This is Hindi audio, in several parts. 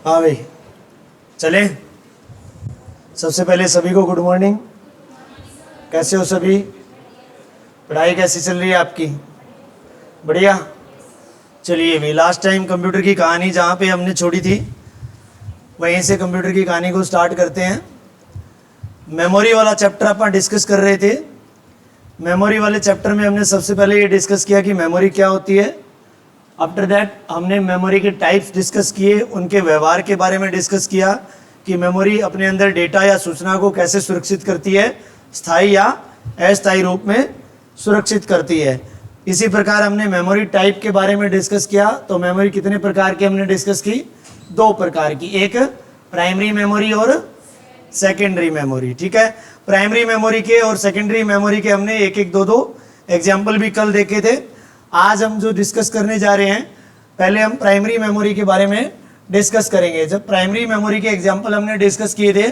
हाँ भाई चले। सबसे पहले सभी को गुड मॉर्निंग। कैसे हो सभी? पढ़ाई कैसी चल रही है आपकी? बढ़िया। चलिए भाई, लास्ट टाइम कंप्यूटर की कहानी जहाँ पे हमने छोड़ी थी वहीं से कंप्यूटर की कहानी को स्टार्ट करते हैं। मेमोरी वाला चैप्टर अपन डिस्कस कर रहे थे। मेमोरी वाले चैप्टर में हमने सबसे पहले ये डिस्कस किया कि मेमोरी क्या होती है। आफ्टर दैट हमने मेमोरी के टाइप्स डिस्कस किए, उनके व्यवहार के बारे में डिस्कस किया कि मेमोरी अपने अंदर डेटा या सूचना को कैसे सुरक्षित करती है, स्थायी या अस्थायी रूप में सुरक्षित करती है। इसी प्रकार हमने मेमोरी टाइप के बारे में डिस्कस किया। तो मेमोरी कितने प्रकार की हमने डिस्कस की? 2 प्रकार की, एक प्राइमरी मेमोरी और सेकेंडरी मेमोरी। ठीक है, प्राइमरी मेमोरी के और सेकेंडरी मेमोरी के हमने एक एक दो एग्जाम्पल भी कल देखे थे। आज हम जो डिस्कस करने जा रहे हैं, पहले हम प्राइमरी मेमोरी के बारे में डिस्कस करेंगे। जब प्राइमरी मेमोरी के एग्जाम्पल हमने डिस्कस किए थे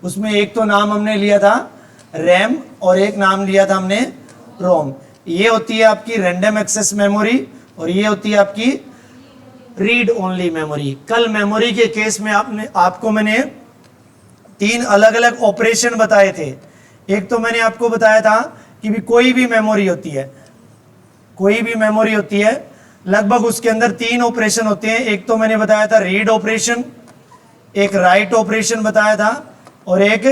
उसमें एक तो नाम हमने लिया था रैम और एक नाम लिया था हमने रोम। ये होती है आपकी रैंडम एक्सेस मेमोरी और ये होती है आपकी रीड ओनली मेमोरी। कल मेमोरी के केस में आपको मैंने 3 अलग अलग ऑपरेशन बताए थे। एक तो मैंने आपको बताया था कि भी कोई भी मेमोरी होती है, कोई भी मेमोरी होती है, लगभग उसके अंदर 3 ऑपरेशन होते हैं। एक तो मैंने बताया था रीड ऑपरेशन, एक राइट ऑपरेशन बताया था और एक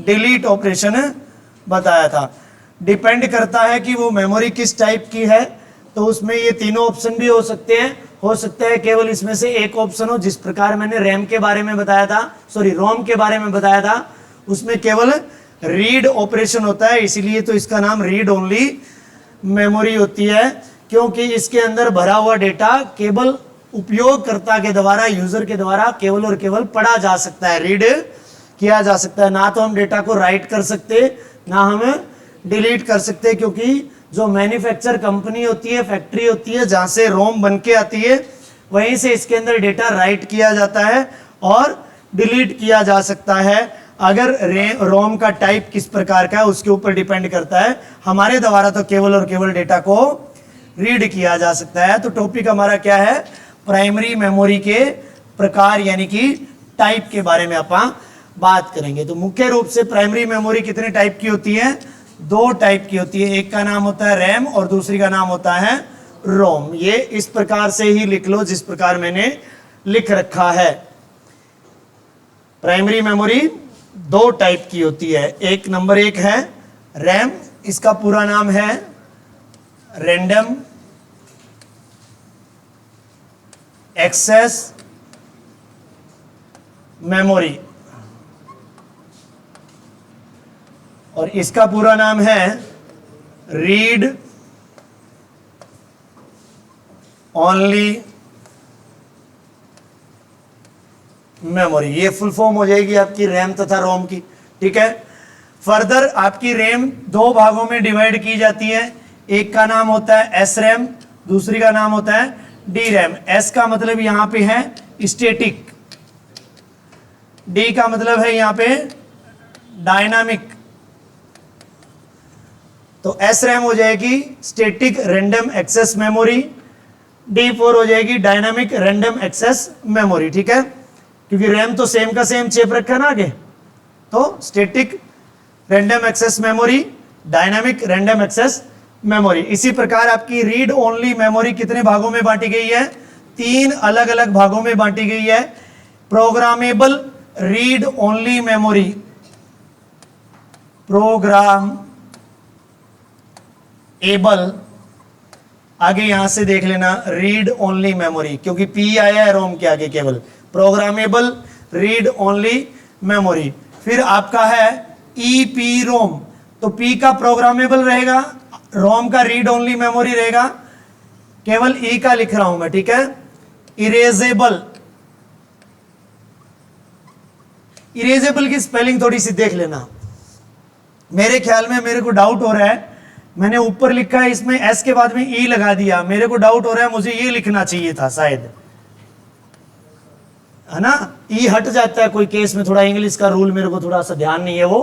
डिलीट ऑपरेशन बताया था। डिपेंड करता है कि वो मेमोरी किस टाइप की है, तो उसमें ये तीनों ऑप्शन भी हो सकते हैं। हो सकता है केवल इसमें से एक ऑप्शन हो, जिस प्रकार मैंने रैम के बारे में बताया था, रोम के बारे में बताया था, उसमें केवल रीड ऑपरेशन होता है, इसीलिए तो इसका नाम रीड ओनली मेमोरी होती है, क्योंकि इसके अंदर भरा हुआ डेटा केवल उपयोगकर्ता के द्वारा, यूजर के द्वारा केवल और केवल पढ़ा जा सकता है, रीड किया जा सकता है। ना तो हम डेटा को राइट कर सकते, ना हम डिलीट कर सकते, क्योंकि जो मैन्युफैक्चर कंपनी होती है, फैक्ट्री होती है, जहां से रोम बन के आती है, वहीं से इसके अंदर डेटा राइट किया जाता है और डिलीट किया जा सकता है। अगर रोम का टाइप किस प्रकार का है उसके ऊपर डिपेंड करता है। हमारे द्वारा तो केवल और केवल डेटा को रीड किया जा सकता है। तो टॉपिक हमारा क्या है? प्राइमरी मेमोरी के प्रकार यानी कि टाइप के बारे में आप बात करेंगे। तो मुख्य रूप से प्राइमरी मेमोरी कितने टाइप की होती है? 2 टाइप की होती है। एक का नाम होता है रैम और दूसरी का नाम होता है रोम। ये इस प्रकार से ही लिख लो जिस प्रकार मैंने लिख रखा है। प्राइमरी मेमोरी 2 टाइप की होती है। एक नंबर 1 है रैम, इसका पूरा नाम है रैंडम एक्सेस मेमोरी और इसका पूरा नाम है रीड ओनली मेमोरी। ये फुल फॉर्म हो जाएगी आपकी रैम तथा रोम की। ठीक है, फर्दर आपकी रैम 2 भागों में डिवाइड की जाती है। एक का नाम होता है एस रैम, दूसरी का नाम होता है डी रैम। एस का मतलब यहां पे है स्टैटिक, डी का मतलब है यहां पे डायनामिक। तो एस रैम हो जाएगी static random access memory, D4 हो जाएगी डायनामिक रैंडम एक्सेस मेमोरी। ठीक है, क्योंकि रैम तो सेम का सेम चेप रखा ना आगे, तो static random access memory, dynamic random access memory. इसी प्रकार आपकी रीड ओनली मेमोरी कितने भागों में बांटी गई है? 3 अलग अलग भागों में बांटी गई है। Programmable read only memory, program able, आगे यहां से देख लेना रीड ओनली मेमोरी, क्योंकि पी आया है रोम के आगे केवल। Programmable read only memory. फिर आपका है ईपी रोम, तो पी का प्रोग्रामेबल रहेगा, रोम का रीड ओनली मेमोरी रहेगा। केवल ई का लिख रहा हूं मैं। ठीक है, इरेजेबल, इरेजेबल की स्पेलिंग थोड़ी सी देख लेना। मेरे ख्याल में मेरे को डाउट हो रहा है, मैंने ऊपर लिखा है इसमें एस के बाद में ई लगा दिया। मेरे को डाउट हो रहा है, मुझे ये लिखना चाहिए था शायद, है ना? ई हट जाता है कोई केस में, थोड़ा इंग्लिश का रूल मेरे को थोड़ा सा ध्यान नहीं है वो,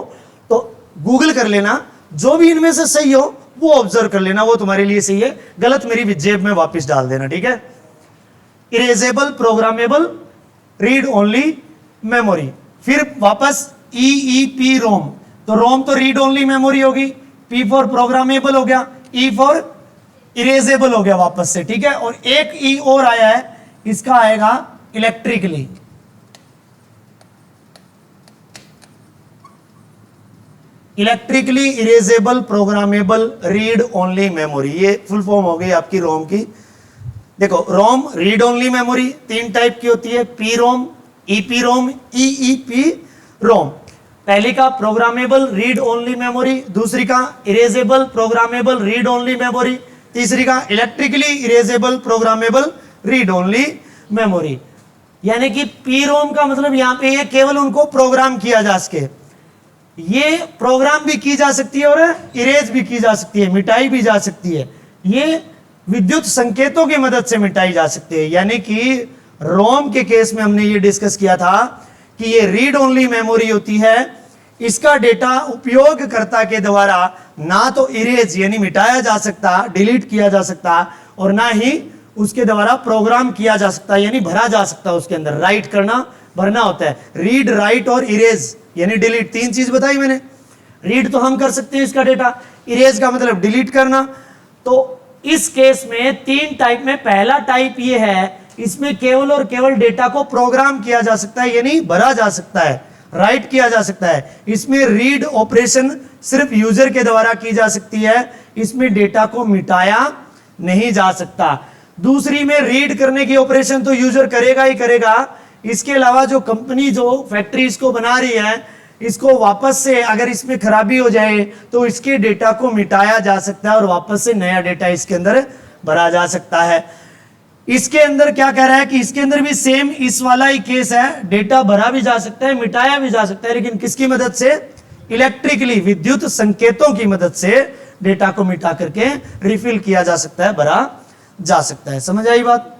तो गूगल कर लेना। जो भी इनमें से सही हो वो ऑब्जर्व कर लेना, वो तुम्हारे लिए सही है। गलत मेरी जेब में वापस डाल देना। ठीक है, erasable, programmable, read only memory. फिर वापस EEP रोम, तो रोम तो रीड ओनली मेमोरी होगी, P फॉर प्रोग्रामेबल हो गया, E फॉर इरेजेबल हो गया वापस से, ठीक है। और एक E और आया है, इसका आएगा electrically. Electrically erasable programmable read only memory, ये फुल फॉर्म हो गई आपकी रोम की। देखो रोम रीड ओनली मेमोरी 3 टाइप की होती है, पी रोम, ईपी रोम, EEP रोम। पहली का प्रोग्रामेबल रीड ओनली मेमोरी, दूसरी का erasable programmable read only memory, तीसरी का electrically erasable programmable read only memory. यानी कि पी रोम का मतलब यहां पे ये केवल उनको प्रोग्राम किया जा सके, ये प्रोग्राम भी की जा सकती है और इरेज भी की जा सकती है, मिटाई भी जा सकती है, ये विद्युत संकेतों की मदद से मिटाई जा सकती है। यानी कि रोम के केस में हमने ये डिस्कस किया था कि ये रीड ओनली मेमोरी होती है, इसका डेटा उपयोगकर्ता के द्वारा ना तो इरेज यानी मिटाया जा सकता, डिलीट किया जा सकता, और ना ही उसके द्वारा प्रोग्राम किया जा सकता यानी भरा जा सकता। उसके अंदर राइट करना, भरना होता है। रीड, राइट और इरेज यानी डिलीट, 3 चीज बताई मैंने। रीड तो हम कर सकते हैं इसका डेटा, इरेज का मतलब डिलीट करना। तो इस केस में 3 टाइप में पहला टाइप ये है, इसमें केवल और केवल डेटा को प्रोग्राम किया जा सकता है यानी भरा जा सकता है, राइट किया जा सकता है। इसमें रीड ऑपरेशन सिर्फ यूजर के द्वारा की जा सकती है, इसमें डेटा को मिटाया नहीं जा सकता। दूसरी में रीड करने की ऑपरेशन तो यूजर करेगा ही करेगा, इसके अलावा जो कंपनी जो फैक्ट्री इसको बना रही है, इसको वापस से अगर इसमें खराबी हो जाए तो इसके डेटा को मिटाया जा सकता है और वापस से नया डेटा इसके अंदर भरा जा सकता है। इसके अंदर क्या कह रहा है कि इसके अंदर भी सेम इस वाला ही केस है, डेटा भरा भी जा सकता है, मिटाया भी जा सकता है, लेकिन किसकी मदद से? इलेक्ट्रिकली, विद्युत संकेतों की मदद से डेटा को मिटा करके रिफिल किया जा सकता है, भरा जा सकता है। समझ आई बात?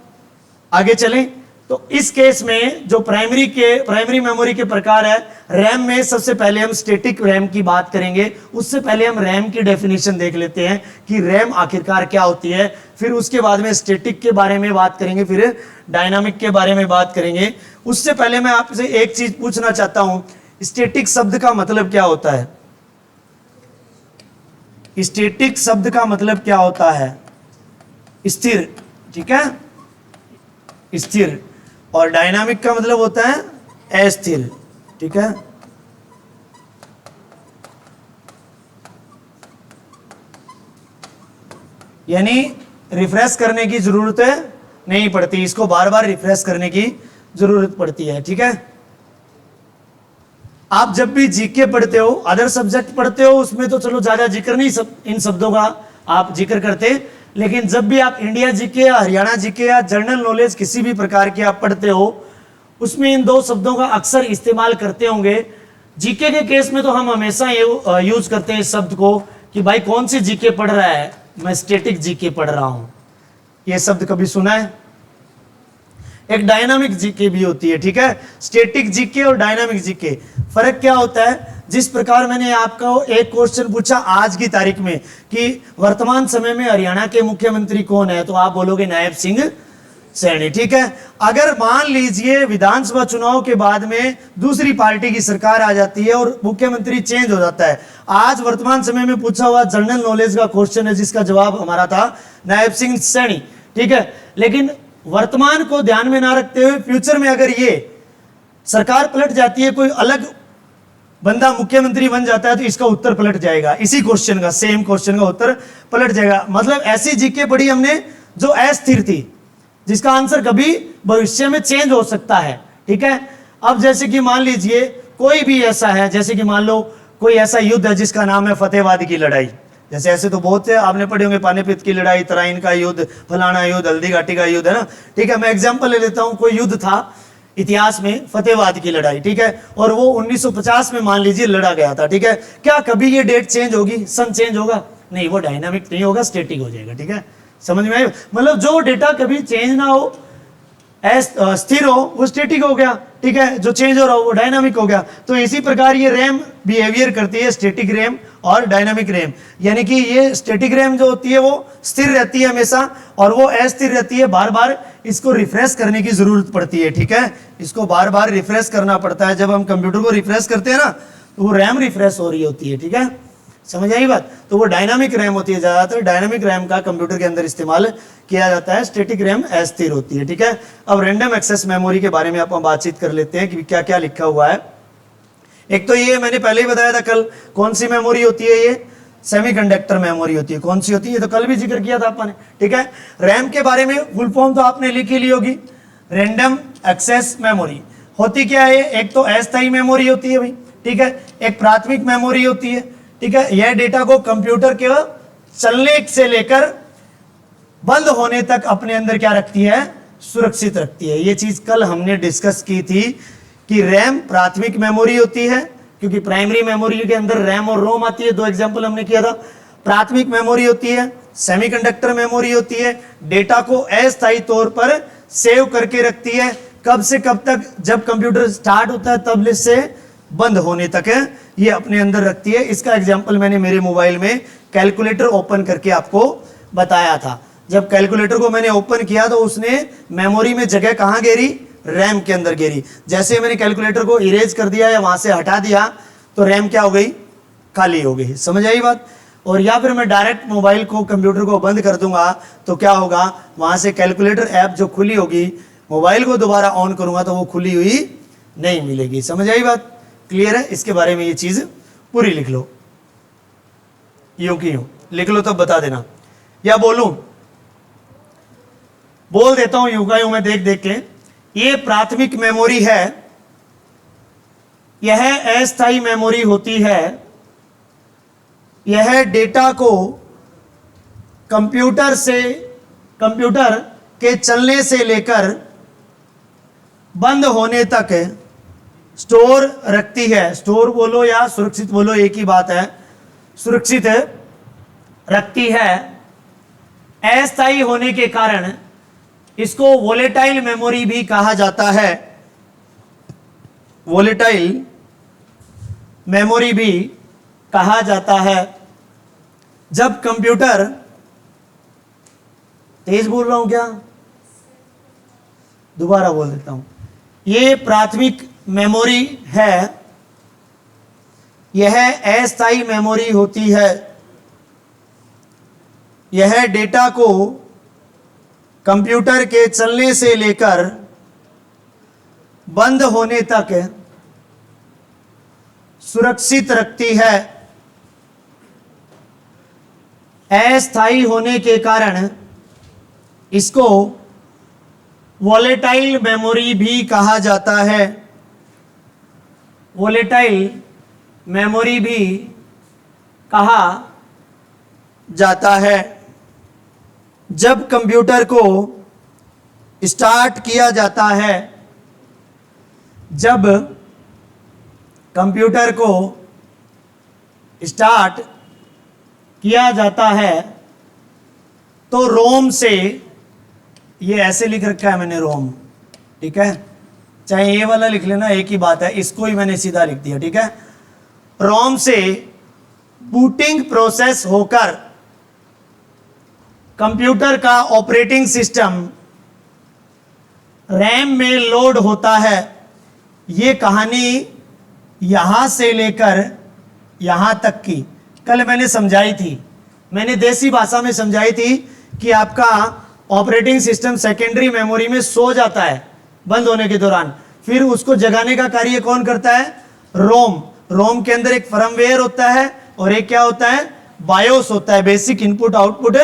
आगे चलें तो इस केस में जो प्राइमरी मेमोरी के प्रकार है, रैम में सबसे पहले हम स्टैटिक रैम की बात करेंगे। उससे पहले हम रैम की डेफिनेशन देख लेते हैं कि रैम आखिरकार क्या होती है, फिर उसके बाद में स्टैटिक के बारे में बात करेंगे, फिर डायनामिक के बारे में बात करेंगे। उससे पहले मैं आपसे एक चीज पूछना चाहता हूं, स्टैटिक शब्द का मतलब क्या होता है? स्टैटिक शब्द का मतलब क्या होता है? स्थिर, ठीक है, स्थिर। और डायनामिक का मतलब होता है अस्थिर, ठीक है। यानी रिफ्रेश करने की जरूरत नहीं पड़ती, इसको बार बार रिफ्रेश करने की जरूरत पड़ती है, ठीक है। आप जब भी जीके पढ़ते हो, अदर सब्जेक्ट पढ़ते हो, उसमें तो चलो ज्यादा जिक्र नहीं इन शब्दों का आप जिक्र करते, लेकिन जब भी आप इंडिया जीके या हरियाणा जीके या जनरल नॉलेज किसी भी प्रकार की आप पढ़ते हो, उसमें इन 2 शब्दों का अक्सर इस्तेमाल करते होंगे। जीके के केस में तो हम हमेशा यूज करते हैं इस शब्द को कि भाई कौन सी जीके पढ़ रहा है, मैं स्टैटिक जीके पढ़ रहा हूं। यह शब्द कभी सुना है? एक डायनामिक जीके भी होती है, ठीक है। स्टैटिक जीके और डायनामिक जीके, फर्क क्या होता है? जिस प्रकार मैंने आपको एक क्वेश्चन पूछा आज की तारीख में कि वर्तमान समय में हरियाणा के मुख्यमंत्री कौन है, तो आप बोलोगे नायब सिंह सैनी, ठीक है। अगर मान लीजिए विधानसभा चुनाव के बाद में दूसरी पार्टी की सरकार आ जाती है और मुख्यमंत्री चेंज हो जाता है, आज वर्तमान समय में पूछा हुआ जनरल नॉलेज का क्वेश्चन है जिसका जवाब हमारा था नायब सिंह सैनी, ठीक है। लेकिन वर्तमान को ध्यान में ना रखते हुए फ्यूचर में अगर ये सरकार पलट जाती है, कोई अलग बंदा मुख्यमंत्री बन जाता है, तो इसका उत्तर पलट जाएगा, इसी क्वेश्चन का, सेम क्वेश्चन का उत्तर पलट जाएगा। मतलब ऐसी जीके पढ़ी हमने जो अस्थिर थी, जिसका आंसर कभी भविष्य में चेंज हो सकता है, ठीक है। अब जैसे कि मान लीजिए कोई भी ऐसा है, जैसे कि मान लो कोई ऐसा युद्ध है जिसका नाम है फतेहबाद की लड़ाई, जैसे ऐसे तो बहुत से आपने पढ़े होंगे, पानीपत की लड़ाई, तराइन का युद्ध, फलाना युद्ध, हल्दी घाटी का युद्ध, है ना, ठीक है। मैं एग्जांपल ले लेता हूं, कोई युद्ध था इतिहास में फतेहबाद की लड़ाई, ठीक है, और वो 1950 में मान लीजिए लड़ा गया था, ठीक है। क्या कभी ये डेट चेंज होगी, सन चेंज होगा? नहीं, वो डायनामिक नहीं होगा, स्टैटिक हो जाएगा, ठीक है। समझ में आए? मतलब जो डेटा कभी चेंज ना हो, स्थिर हो वो स्टैटिक हो गया, ठीक है, जो चेंज हो रहा हो वो डायनामिक हो गया। तो इसी प्रकार ये रैम बिहेवियर करती है, स्टैटिक रैम और डायनामिक रैम। यानी कि ये स्टैटिक रैम जो होती है वो स्थिर रहती है हमेशा, और वो अस्थिर रहती है, बार बार इसको रिफ्रेश करने की जरूरत पड़ती है, ठीक है, इसको बार बार रिफ्रेश करना पड़ता है। जब हम कंप्यूटर को रिफ्रेश करते हैं ना तो वो रैम रिफ्रेश हो रही होती है, ठीक है, समझ आई बात। तो वो डायनामिक रैम होती है, ज्यादातर डायनामिक रैम का कंप्यूटर के अंदर इस्तेमाल किया जाता है, स्टैटिक रैम अस्थिर होती है, ठीक है। अब रैंडम एक्सेस मेमोरी के बारे में अपन बातचीत कर लेते हैं कि क्या क्या लिखा हुआ है। एक तो ये मैंने पहले ही बताया था कल, कौन सी मेमोरी होती है, ये सेमीकंडक्टर मेमोरी होती है। कौन सी होती है, ये तो कल भी जिक्र किया था आपने, ठीक है। रैम के बारे में फुल फॉर्म तो आपने लिख ही ली होगी, रैंडम एक्सेस मेमोरी होती क्या है, एक तो अस्थायी मेमोरी होती है भाई, ठीक है, एक प्राथमिक मेमोरी होती है, ठीक है। यह डेटा को कंप्यूटर के चलने से लेकर बंद होने तक अपने अंदर क्या रखती है, सुरक्षित रखती है। ये चीज कल हमने डिस्कस की थी कि रैम प्राथमिक मेमोरी होती है, क्योंकि प्राइमरी मेमोरी के अंदर रैम और रोम आती है, दो एग्जांपल हमने किया था। प्राथमिक मेमोरी होती है, सेमीकंडक्टर मेमोरी होती है, डेटा को अस्थायी तौर पर सेव करके रखती है, कब से कब तक, जब कंप्यूटर स्टार्ट होता है तब से बंद होने तक है, ये अपने अंदर रखती है। इसका एग्जांपल मैंने मेरे मोबाइल में कैलकुलेटर ओपन करके आपको बताया था। जब कैलकुलेटर को मैंने ओपन किया तो उसने मेमोरी में जगह कहां घेरी, रैम के अंदर घेरी। जैसे मैंने कैलकुलेटर को इरेज कर दिया या वहां से हटा दिया तो रैम क्या हो गई, खाली हो गई, समझ आई बात। और या फिर मैं डायरेक्ट मोबाइल को, कंप्यूटर को बंद कर दूंगा तो क्या होगा, वहां से कैलकुलेटर ऐप जो खुली होगी, मोबाइल को दोबारा ऑन करूंगा तो वो खुली हुई नहीं मिलेगी, समझ आई बात, क्लियर है। इसके बारे में ये चीज पूरी लिख लो, यूं की यूं लिख लो, तब बता देना, या बोलूं, बोल देता हूं यूं का यूं मैं देख देख के। ये प्राथमिक मेमोरी है, यह अस्थायी मेमोरी होती है, यह डेटा को कंप्यूटर के चलने से लेकर बंद होने तक स्टोर रखती है। स्टोर बोलो या सुरक्षित बोलो एक ही बात है, सुरक्षित रखती है। अस्थायी होने के कारण इसको वोलेटाइल मेमोरी भी कहा जाता है, वोलेटाइल मेमोरी भी कहा जाता है। जब कंप्यूटर, तेज बोल रहा हूं क्या, दोबारा बोल देता हूं, ये प्राथमिक मेमोरी है, यह अस्थायी मेमोरी होती है, यह डेटा को कंप्यूटर के चलने से लेकर बंद होने तक सुरक्षित रखती है। अस्थायी होने के कारण इसको वोलेटाइल मेमोरी भी कहा जाता है, वोलेटाइल मेमोरी भी कहा जाता है। जब कंप्यूटर को स्टार्ट किया जाता है, जब कंप्यूटर को स्टार्ट किया जाता है तो रोम से, ये ऐसे लिख रखा है मैंने रोम, ठीक है, चाहे ये वाला लिख लेना एक ही बात है, इसको ही मैंने सीधा लिख दिया, ठीक है। रोम से बूटिंग प्रोसेस होकर कंप्यूटर का ऑपरेटिंग सिस्टम रैम में लोड होता है। ये कहानी यहां से लेकर यहां तक की कल मैंने समझाई थी, मैंने देसी भाषा में समझाई थी कि आपका ऑपरेटिंग सिस्टम सेकेंडरी मेमोरी में सो जाता है बंद होने के दौरान, फिर उसको जगाने का कार्य कौन करता है, रोम। रोम के अंदर एक फर्मवेयर होता है और एक क्या होता है, बायोस होता है, बेसिक इनपुट आउटपुट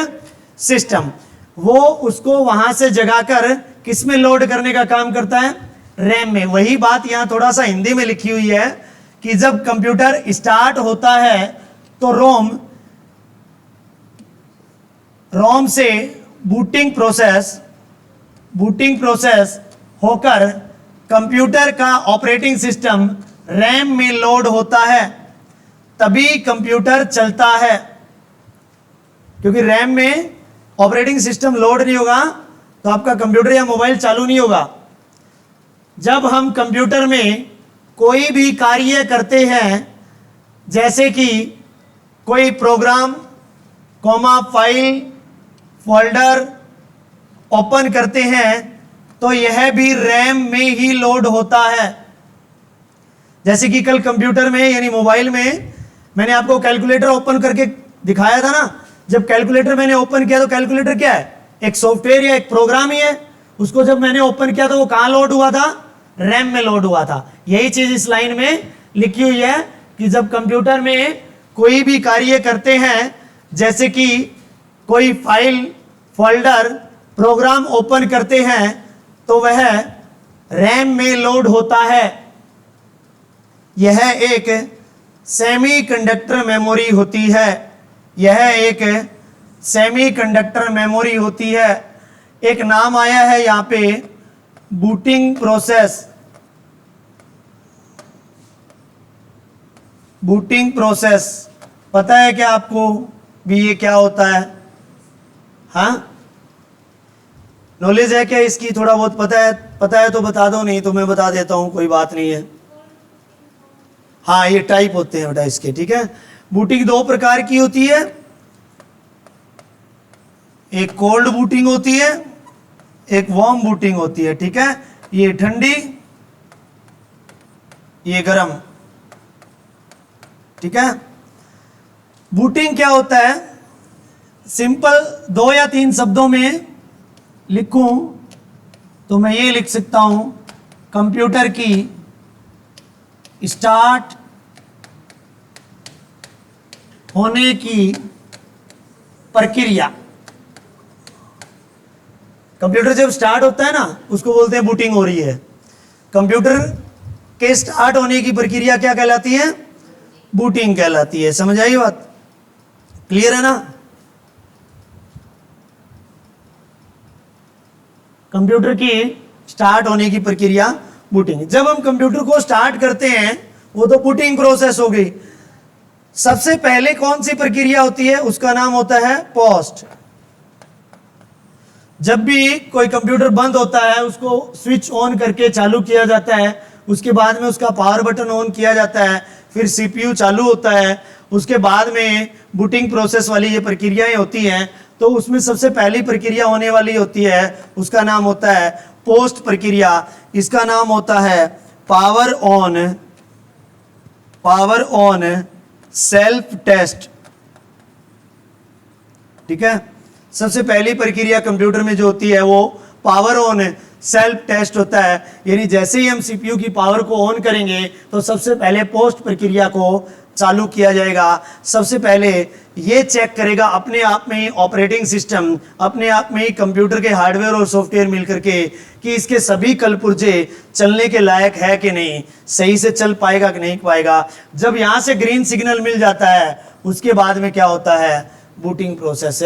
सिस्टम। वो उसको वहां से जगाकर किस में लोड करने का काम करता है, रैम में। वही बात यहां थोड़ा सा हिंदी में लिखी हुई है कि जब कंप्यूटर स्टार्ट होता है तो रोम से बूटिंग प्रोसेस होकर कंप्यूटर का ऑपरेटिंग सिस्टम रैम में लोड होता है, तभी कंप्यूटर चलता है। क्योंकि रैम में ऑपरेटिंग सिस्टम लोड नहीं होगा तो आपका कंप्यूटर या मोबाइल चालू नहीं होगा। जब हम कंप्यूटर में कोई भी कार्य करते हैं, जैसे कि कोई program, comma, file, folder open करते हैं, तो यह भी रैम में ही लोड होता है। जैसे कि कल कंप्यूटर में यानी मोबाइल में मैंने आपको कैलकुलेटर ओपन करके दिखाया था ना। जब कैलकुलेटर मैंने ओपन किया तो कैलकुलेटर क्या है? एक सॉफ्टवेयर या एक प्रोग्राम ही है। उसको जब मैंने ओपन किया तो वो कहां लोड हुआ था? रैम में लोड हुआ था। यही चीज इस लाइन में लिखी हुई है कि जब कंप्यूटर में कोई भी कार्य करते हैं, जैसे कि कोई फाइल, फोल्डर, प्रोग्राम ओपन करते हैं, तो वह रैम में लोड होता है। यह एक सेमीकंडक्टर मेमोरी होती है। यह एक सेमीकंडक्टर मेमोरी होती है। एक नाम आया है यहां पे, बूटिंग प्रोसेस। बूटिंग प्रोसेस पता है क्या आपको भी ये क्या होता है? हाँ, नॉलेज है क्या इसकी? थोड़ा बहुत पता है तो बता दो, नहीं तो मैं बता देता हूं, कोई बात नहीं है। हाँ, ये टाइप होते हैं बेटा इसके, ठीक है। बूटिंग दो प्रकार की होती है, एक कोल्ड बूटिंग होती है, एक वार्म बूटिंग होती है, ठीक है। ये ठंडी, ये गर्म, ठीक है। बूटिंग क्या होता है? सिंपल 2 या 3 शब्दों में लिखूं तो मैं ये लिख सकता हूं, कंप्यूटर की स्टार्ट होने की प्रक्रिया। कंप्यूटर जब स्टार्ट होता है ना, उसको बोलते हैं बूटिंग हो रही है। कंप्यूटर के स्टार्ट होने की प्रक्रिया क्या कहलाती है? बूटिंग कहलाती है। समझ आई बात? क्लियर है ना? कंप्यूटर की स्टार्ट होने की प्रक्रिया बूटिंग। जब हम कंप्यूटर को स्टार्ट करते हैं, वो तो बूटिंग प्रोसेस हो गई। सबसे पहले कौन सी प्रक्रिया होती है? उसका नाम होता है पोस्ट। जब भी कोई कंप्यूटर बंद होता है, उसको स्विच ऑन करके चालू किया जाता है, उसके बाद में उसका पावर बटन ऑन किया जाता है, फिर सीपीयू चालू होता है, उसके बाद में बूटिंग प्रोसेस वाली ये प्रक्रियाएं होती हैं। तो उसमें सबसे पहली प्रक्रिया होने वाली होती है, उसका नाम होता है पोस्ट प्रक्रिया। इसका नाम होता है पावर ऑन सेल्फ टेस्ट, ठीक है। सबसे पहली प्रक्रिया कंप्यूटर में जो होती है वो पावर ऑन सेल्फ टेस्ट होता है। यानी जैसे ही हम सीपीयू की पावर को ऑन करेंगे तो सबसे पहले पोस्ट प्रक्रिया को चालू किया जाएगा। सबसे पहले ये चेक करेगा अपने आप में ही ऑपरेटिंग सिस्टम, अपने आप में ही कंप्यूटर के हार्डवेयर और सॉफ्टवेयर मिलकर के, कि इसके सभी कलपुर्जे चलने के लायक है कि नहीं, सही से चल पाएगा कि नहीं पाएगा। जब यहाँ से ग्रीन सिग्नल मिल जाता है, उसके बाद में क्या होता है? बूटिंग प्रोसेस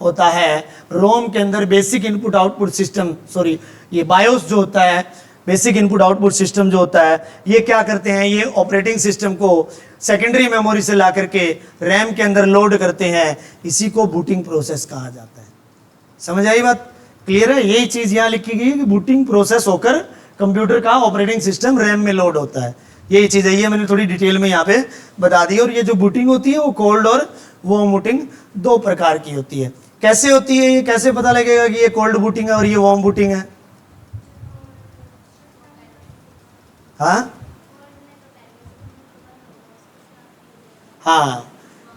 होता है। रोम के अंदर basic input output system, sorry ये बायोस जो होता है, बेसिक इनपुट आउटपुट सिस्टम जो होता है, ये क्या करते हैं? ये ऑपरेटिंग सिस्टम को सेकेंडरी मेमोरी से ला करके रैम के अंदर लोड करते हैं। इसी को बूटिंग प्रोसेस कहा जाता है। समझ आई बात? क्लियर है? यही चीज यहाँ लिखी गई है कि बूटिंग प्रोसेस होकर कंप्यूटर का ऑपरेटिंग सिस्टम रैम में लोड होता है। यही चीज है, ये मैंने थोड़ी डिटेल में यहाँ पे बता दी। और ये जो बूटिंग होती है वो कोल्ड और वार्म बूटिंग दो प्रकार की होती है। कैसे होती है ये? कैसे पता लगेगा कि ये कोल्ड बूटिंग है और ये वार्म बूटिंग है? हाँ,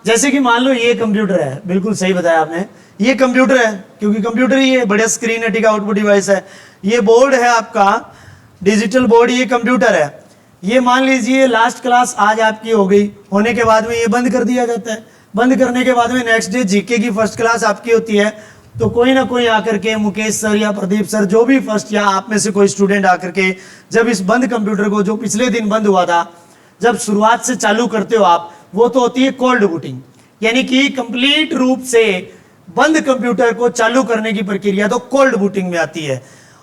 जैसे कि मान लो ये कंप्यूटर है, बिल्कुल सही बताया आपने, ये कंप्यूटर है, क्योंकि कंप्यूटर ही है, बढ़िया स्क्रीन है, ठीक है, आउटपुट डिवाइस है। ये बोर्ड है आपका डिजिटल बोर्ड, ये कंप्यूटर है। ये मान लीजिए लास्ट क्लास आज आपकी हो गई, होने के बाद में ये बंद कर दिया जाता है। बंद करने के बाद में नेक्स्ट डे जीके की फर्स्ट क्लास आपकी होती है, तो कोई ना कोई आकर के, मुकेश सर या प्रदीप सर, जो भी फर्स्ट या आप में से कोई स्टूडेंट आकर के जब इस बंद कंप्यूटर को, जो पिछले दिन बंद हुआ था, जब शुरुआत से चालू करते हो आप, वो तो होती है कोल्ड बूटिंग। यानी कि कंप्लीट रूप से बंद कंप्यूटर को चालू करने की प्रक्रिया तो कोल्ड बूटिंग में आती है।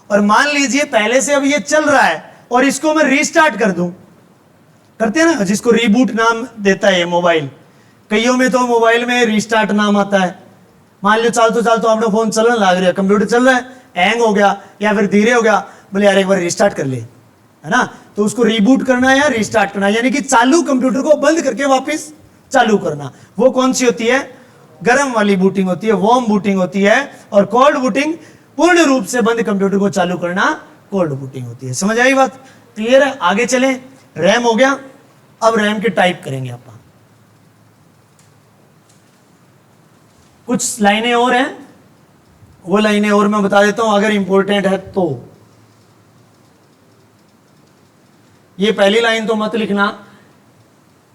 और मान लीजिए पहले से अब ये चल रहा है और इसको मैं रीस्टार्ट कर दूं, करते हैं ना, जिसको रीबूट नाम देता है मोबाइल। कईयों में तो मोबाइल में रीस्टार्ट नाम आता है। मान लो चाल तो आपका फोन चलने लग रहा है, कंप्यूटर चल रहा है, हैंग हो गया या फिर धीरे हो गया, बोले यार एक बार रिस्टार्ट कर ले, है ना, तो उसको रिबूट करना है या रिस्टार्ट करना है, यानी कि चालू कंप्यूटर को बंद करके वापस चालू करना। वो कौन सी होती है? गर्म वाली बूटिंग होती है, वार्म बूटिंग होती है। और कोल्ड बूटिंग, पूर्ण रूप से बंद कंप्यूटर को चालू करना, कोल्ड बूटिंग होती है। समझ आई बात? क्लियर है? आगे चलें। रैम हो गया, अब रैम के टाइप करेंगे अपन। कुछ लाइनें और हैं, वो लाइनें और मैं बता देता हूं अगर इंपॉर्टेंट है तो। ये पहली लाइन तो मत लिखना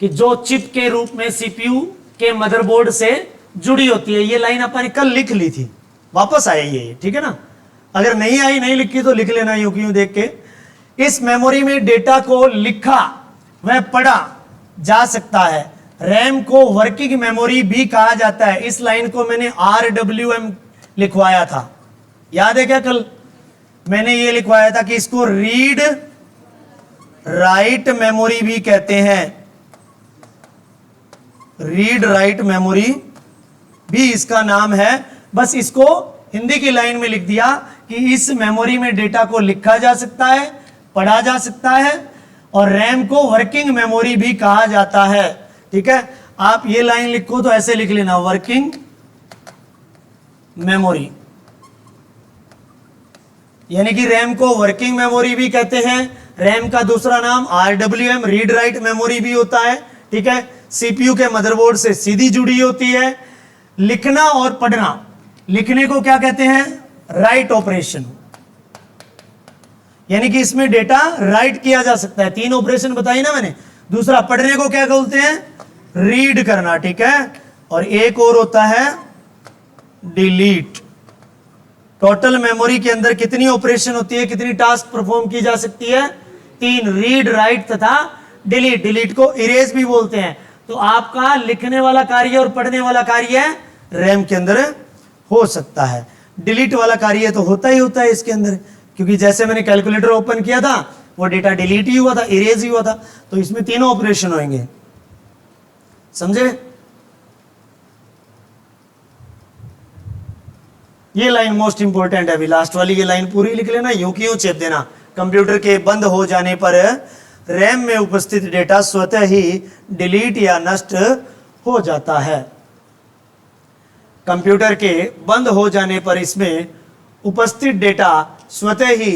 कि जो चिप के रूप में सीपीयू के मदरबोर्ड से जुड़ी होती है, ये लाइन अपन कल लिख ली थी, वापस आई ये, ठीक है ना। अगर नहीं आई, नहीं लिखी तो लिख लेना यूं क्यों देख के। इस मेमोरी में डेटा को लिखा व पढ़ा जा सकता है। रैम को वर्किंग मेमोरी भी कहा जाता है। इस लाइन को मैंने RWM लिखवाया था, याद है क्या? कल मैंने ये लिखवाया था कि इसको रीड राइट मेमोरी भी कहते हैं। रीड राइट मेमोरी भी इसका नाम है। बस इसको हिंदी की लाइन में लिख दिया कि इस मेमोरी में डेटा को लिखा जा सकता है, पढ़ा जा सकता है, और रैम को वर्किंग मेमोरी भी कहा जाता है। ठीक है, आप ये लाइन लिखो तो ऐसे लिख लेना, वर्किंग मेमोरी, यानी कि रैम को वर्किंग मेमोरी भी कहते हैं। रैम का दूसरा नाम RWM रीड राइट मेमोरी भी होता है। ठीक है, सीपीयू के मदरबोर्ड से सीधी जुड़ी होती है। लिखना और पढ़ना, लिखने को क्या कहते हैं? राइट ऑपरेशन, यानी कि इसमें डेटा राइट किया जा सकता है। 3 ऑपरेशन बताई ना मैंने। दूसरा, पढ़ने को क्या बोलते हैं? रीड करना। ठीक है, और एक और होता है डिलीट। टोटल मेमोरी के अंदर कितनी ऑपरेशन होती है, कितनी टास्क परफॉर्म की जा सकती है? 3, रीड राइट तथा डिलीट। डिलीट को इरेज भी बोलते हैं। तो आपका लिखने वाला कार्य और पढ़ने वाला कार्य रैम के अंदर हो सकता है। डिलीट वाला कार्य तो होता ही होता है इसके अंदर, क्योंकि जैसे मैंने कैलकुलेटर ओपन किया था वो डेटा डिलीट ही हुआ था, इरेज ही हुआ था। तो इसमें तीनों ऑपरेशन होंगे, समझे? ये लाइन मोस्ट इंपॉर्टेंट है, अभी लास्ट वाली ये लाइन पूरी लिख लेना, यूं की यूं चेप देना। कंप्यूटर के बंद हो जाने पर रैम में उपस्थित डेटा स्वतः ही डिलीट या नष्ट हो जाता है। कंप्यूटर के बंद हो जाने पर इसमें उपस्थित डेटा स्वतः ही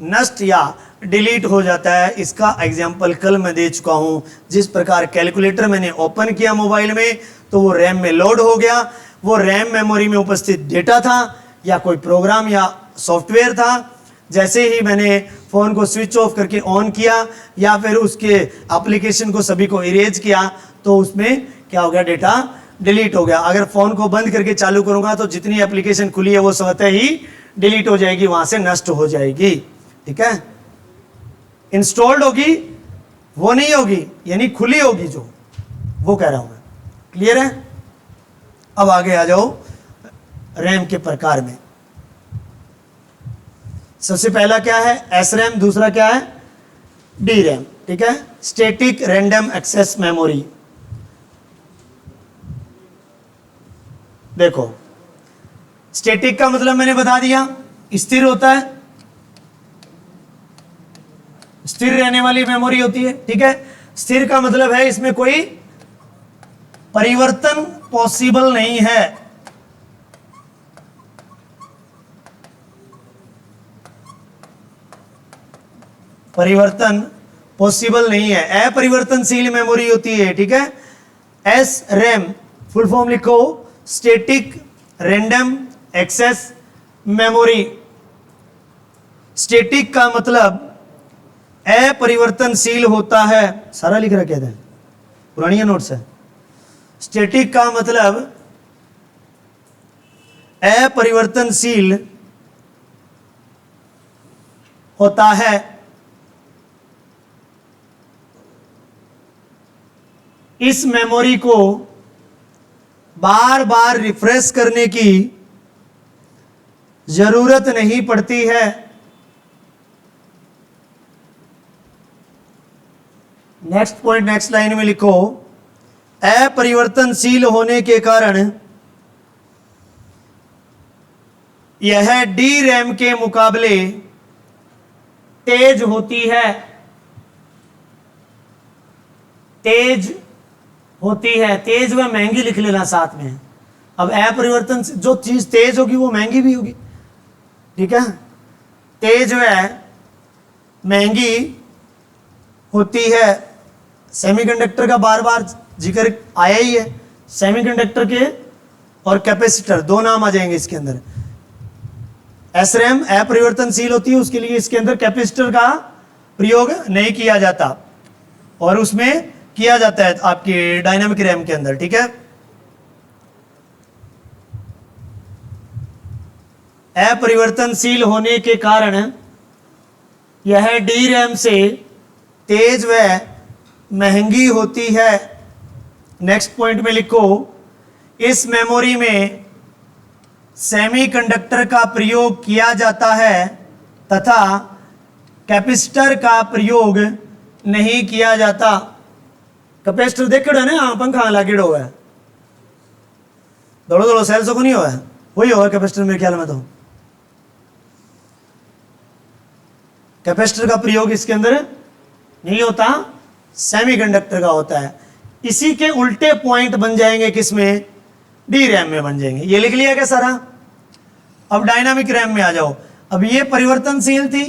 नष्ट या डिलीट हो जाता है। इसका एग्जाम्पल कल मैं दे चुका हूं। जिस प्रकार कैलकुलेटर मैंने ओपन किया मोबाइल में तो वो रैम में लोड हो गया। वो रैम मेमोरी में उपस्थित डेटा था या कोई प्रोग्राम या सॉफ्टवेयर था। जैसे ही मैंने फ़ोन को स्विच ऑफ करके ऑन किया या फिर उसके एप्लीकेशन को सभी को इरेज किया तो उसमें क्या हो गया? डेटा डिलीट हो गया। अगर फ़ोन को बंद करके चालू करूंगा तो जितनी एप्लीकेशन खुली है वो स्वतः ही डिलीट हो जाएगी, वहां से नष्ट हो जाएगी। ठीक है, इंस्टॉल्ड होगी वो नहीं होगी, यानी खुली होगी जो, वो कह रहा हूं मैं। क्लियर है? अब आगे आ जाओ रैम के प्रकार में। सबसे पहला क्या है? S RAM. दूसरा क्या है? D RAM. ठीक है, स्टैटिक रैंडम एक्सेस मेमोरी। देखो, स्टैटिक का मतलब मैंने बता दिया, स्थिर होता है, स्थिर रहने वाली मेमोरी होती है। ठीक है, स्थिर का मतलब है इसमें कोई परिवर्तन पॉसिबल नहीं है। परिवर्तन पॉसिबल नहीं है, अपरिवर्तनशील मेमोरी होती है। ठीक है, एस रैम फुल फॉर्म लिखो, static random access memory. Static का मतलब अपरिवर्तनशील होता है। सारा लिख रखा है, पुरानी नोट्स है। स्टैटिक का मतलब अपरिवर्तनशील होता है। इस मेमोरी को बार बार रिफ्रेश करने की जरूरत नहीं पड़ती है। नेक्स्ट पॉइंट, नेक्स्ट लाइन में लिखो, अपरिवर्तनशील होने के कारण यह डी रैम के मुकाबले तेज होती है, तेज होती है, तेज व महंगी लिख लेना साथ में। अब अपरिवर्तन जो चीज तेज होगी वो महंगी भी होगी, ठीक है। तेज व महंगी होती है। सेमीकंडक्टर का बार बार जिक्र आया ही है। सेमीकंडक्टर के और कैपेसिटर दो नाम आ जाएंगे इसके अंदर। एसरैम अपरिवर्तनशील होती है, उसके लिए इसके अंदर कैपेसिटर का प्रयोग नहीं किया जाता और उसमें किया जाता है आपकी डायनामिक रैम के अंदर, ठीक है। अपरिवर्तनशील होने के कारण यह डी रैम से तेज व महंगी होती है। नेक्स्ट पॉइंट में लिखो, इस मेमोरी में सेमीकंडक्टर का प्रयोग किया जाता है तथा कैपेसिटर का प्रयोग नहीं किया जाता। कैपेसिटर देख है ना, पंखा लागेड़ हुआ है, दौड़ो दौड़ो सेल्स को नहीं हुआ है, वही होगा कैपेसिटर मेरे ख्याल में। तो कैपेसिटर का प्रयोग इसके अंदर नहीं होता, सेमीकंडक्टर का होता है। इसी के उल्टे पॉइंट बन जाएंगे किसमें, डी रैम में बन जाएंगे। ये लिख लिया क्या सारा। अब डायनामिक रैम में आ जाओ। अब ये परिवर्तनशील थी,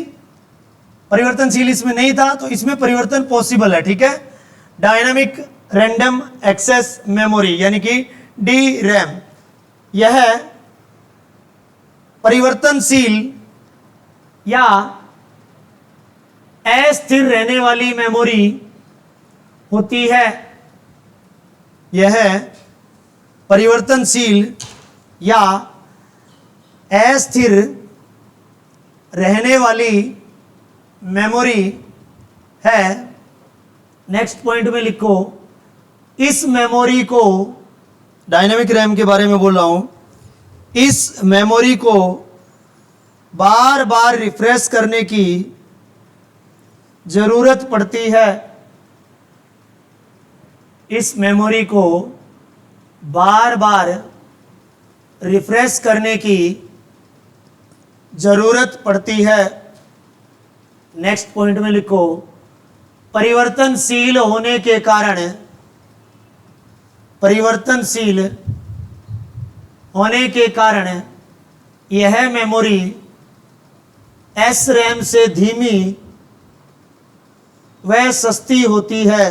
परिवर्तनशील इसमें नहीं था, तो इसमें परिवर्तन पॉसिबल है, ठीक है। डायनामिक रैंडम एक्सेस मेमोरी यानी कि डी रैम, यह परिवर्तनशील या अस्थिर रहने वाली मेमोरी होती है। यह परिवर्तनशील या अस्थिर रहने वाली मेमोरी है। नेक्स्ट पॉइंट में लिखो, इस मेमोरी को, डायनामिक रैम के बारे में बोल रहा हूं, इस मेमोरी को बार बार रिफ्रेश करने की जरूरत पड़ती है। इस मेमोरी को बार बार रिफ्रेश करने की जरूरत पड़ती है। नेक्स्ट पॉइंट में लिखो, परिवर्तनशील होने के कारण, परिवर्तनशील होने के कारण यह मेमोरी एस रैम से धीमी व सस्ती होती है।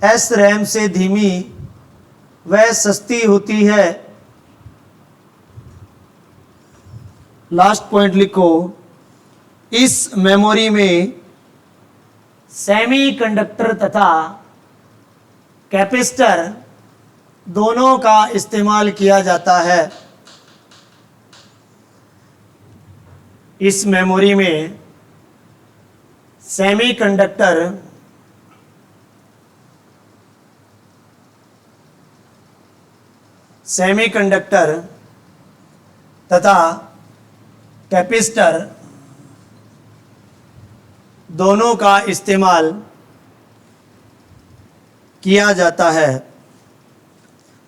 एस रैम से धीमी व सस्ती होती है। लास्ट पॉइंट लिखो, इस मेमोरी में सेमीकंडक्टर तथा कैपेसिटर दोनों का इस्तेमाल किया जाता है। इस मेमोरी में सेमीकंडक्टर तथा कैपेसिटर दोनों का इस्तेमाल किया जाता है।